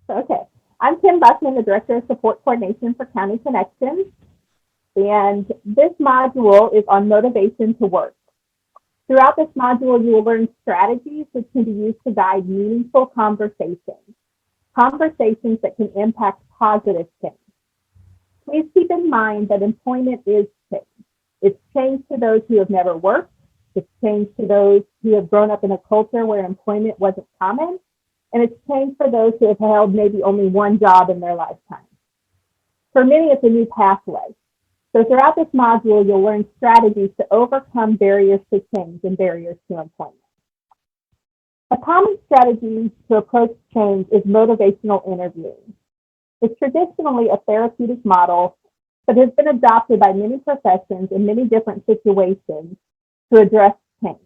Okay. I'm Kim Buckman, the Director of Support Coordination for County Connections, and this module is on motivation to work. Throughout this module, you will learn strategies which can be used to guide meaningful conversations that can impact positive change. Please keep in mind that employment is change. It's change to those who have never worked. It's change to those who have grown up in a culture where employment wasn't common. And it's change for those who have held maybe only one job in their lifetime. For many, it's a new pathway. So throughout this module, you'll learn strategies to overcome barriers to change and barriers to employment. A common strategy to approach change is motivational interviewing. It's traditionally a therapeutic model, but has been adopted by many professions in many different situations to address change.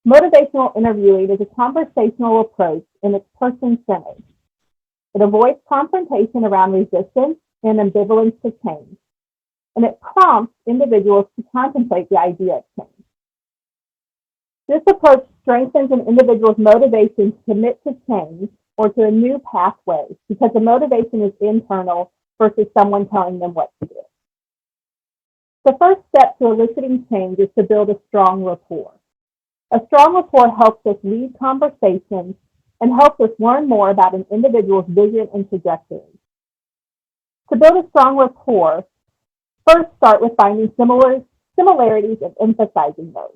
Motivational interviewing is a conversational approach and it's person-centered. It avoids confrontation around resistance and ambivalence to change, and it prompts individuals to contemplate the idea of change. This approach strengthens an individual's motivation to commit to change or to a new pathway because the motivation is internal versus someone telling them what to do. The first step to eliciting change is to build a strong rapport. A strong rapport helps us lead conversations and helps us learn more about an individual's vision and trajectory. To build a strong rapport, first start with finding similarities and emphasizing those.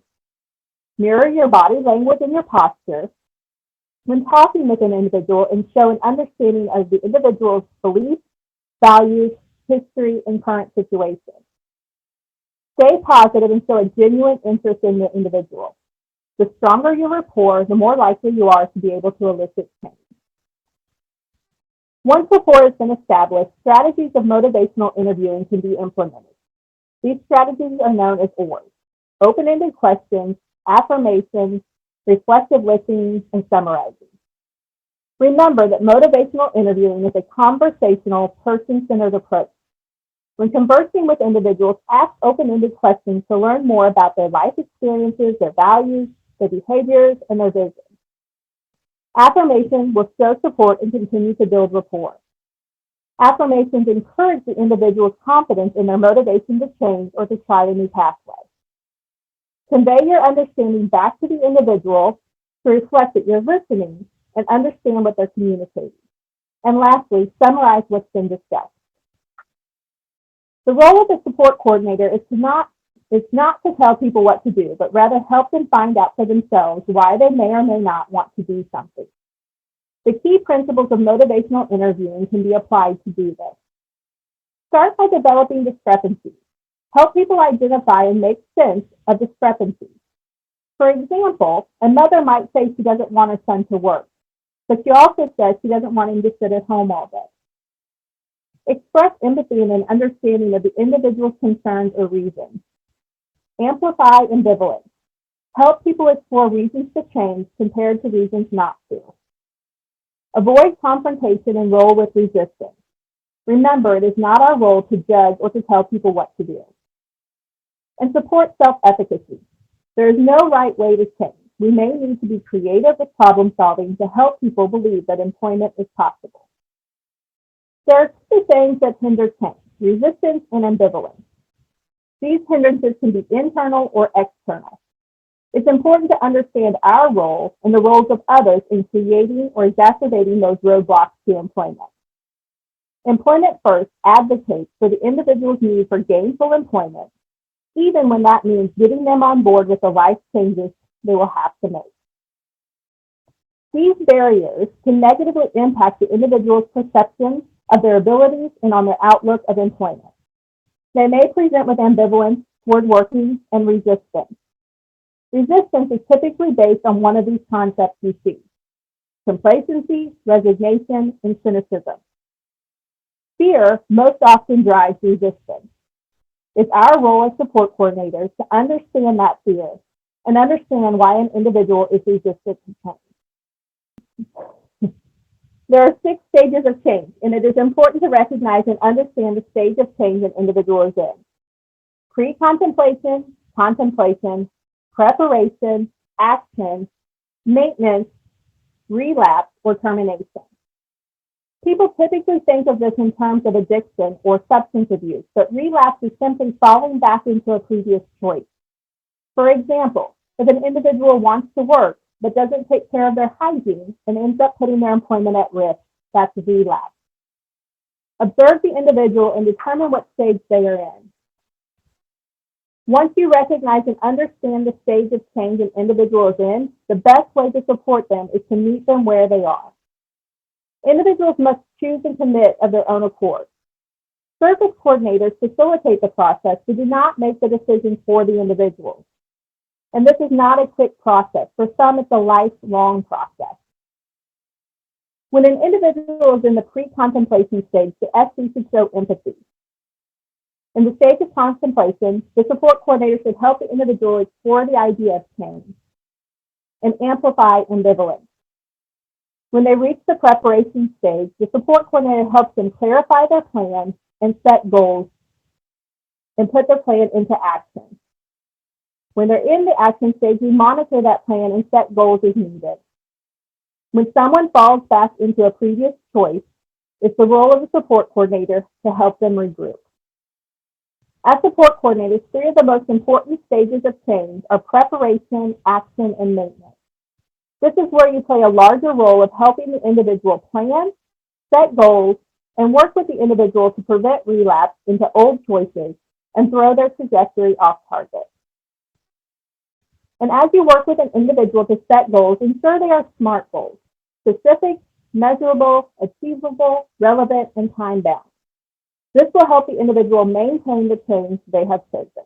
Mirror your body language and your posture when talking with an individual and show an understanding of the individual's beliefs, values, history, and current situation. Stay positive and show a genuine interest in the individual. The stronger your rapport, the more likely you are to be able to elicit change. Once rapport has been established, strategies of motivational interviewing can be implemented. These strategies are known as OARs: open-ended questions, affirmations, reflective listening, and summarizing. Remember that motivational interviewing is a conversational, person-centered approach. When conversing with individuals, ask open-ended questions to learn more about their life experiences, their values, their behaviors, and their vision. Affirmations will show support and continue to build rapport. Affirmations encourage the individual's confidence in their motivation to change or to try a new pathway. Convey your understanding back to the individual to reflect that you're listening and understand what they're communicating. And lastly, summarize what's been discussed. The role of the support coordinator is not to tell people what to do, but rather help them find out for themselves why they may or may not want to do something. The key principles of motivational interviewing can be applied to do this. Start by developing discrepancies. Help people identify and make sense of discrepancies. For example, a mother might say she doesn't want her son to work, but she also says she doesn't want him to sit at home all day. Express empathy and an understanding of the individual's concerns or reasons. Amplify ambivalence. Help people explore reasons to change compared to reasons not to. Avoid confrontation and roll with resistance. Remember, it is not our role to judge or to tell people what to do. And support self-efficacy. There is no right way to change. We may need to be creative with problem solving to help people believe that employment is possible. There are two things that hinder change: resistance and ambivalence. These hindrances can be internal or external. It's important to understand our role and the roles of others in creating or exacerbating those roadblocks to employment. Employment First advocates for the individual's need for gainful employment, even when that means getting them on board with the life changes they will have to make. These barriers can negatively impact the individual's perception of their abilities and on their outlook of employment. They may present with ambivalence toward working and resistance. Resistance is typically based on one of these concepts you see: complacency, resignation, and cynicism. Fear most often drives resistance. It's our role as support coordinators to understand that fear and understand why an individual is resistant to change. There are 6 stages of change, and it is important to recognize and understand the stage of change an individual is in: pre-contemplation, contemplation, preparation, action, maintenance, relapse, or termination. People typically think of this in terms of addiction or substance abuse, but relapse is simply falling back into a previous choice. For example, if an individual wants to work but doesn't take care of their hygiene and ends up putting their employment at risk, that's relapse. Observe the individual and determine what stage they are in. Once you recognize and understand the stage of change an individual is in, the best way to support them is to meet them where they are. Individuals must choose and commit of their own accord. Service coordinators facilitate the process but do not make the decisions for the individuals. And this is not a quick process. For some, it's a lifelong process. When an individual is in the pre-contemplation stage, the SC should show empathy. In the stage of contemplation, the support coordinator should help the individual explore the idea of change and amplify ambivalence. When they reach the preparation stage, the support coordinator helps them clarify their plan and set goals and put their plan into action. When they're in the action stage, we monitor that plan and set goals as needed. When someone falls back into a previous choice, it's the role of the support coordinator to help them regroup. As support coordinators, three of the most important stages of change are preparation, action, and maintenance. This is where you play a larger role of helping the individual plan, set goals, and work with the individual to prevent relapse into old choices and throw their trajectory off target. And as you work with an individual to set goals, ensure they are SMART goals: specific, measurable, achievable, relevant, and time-bound. This will help the individual maintain the change they have chosen.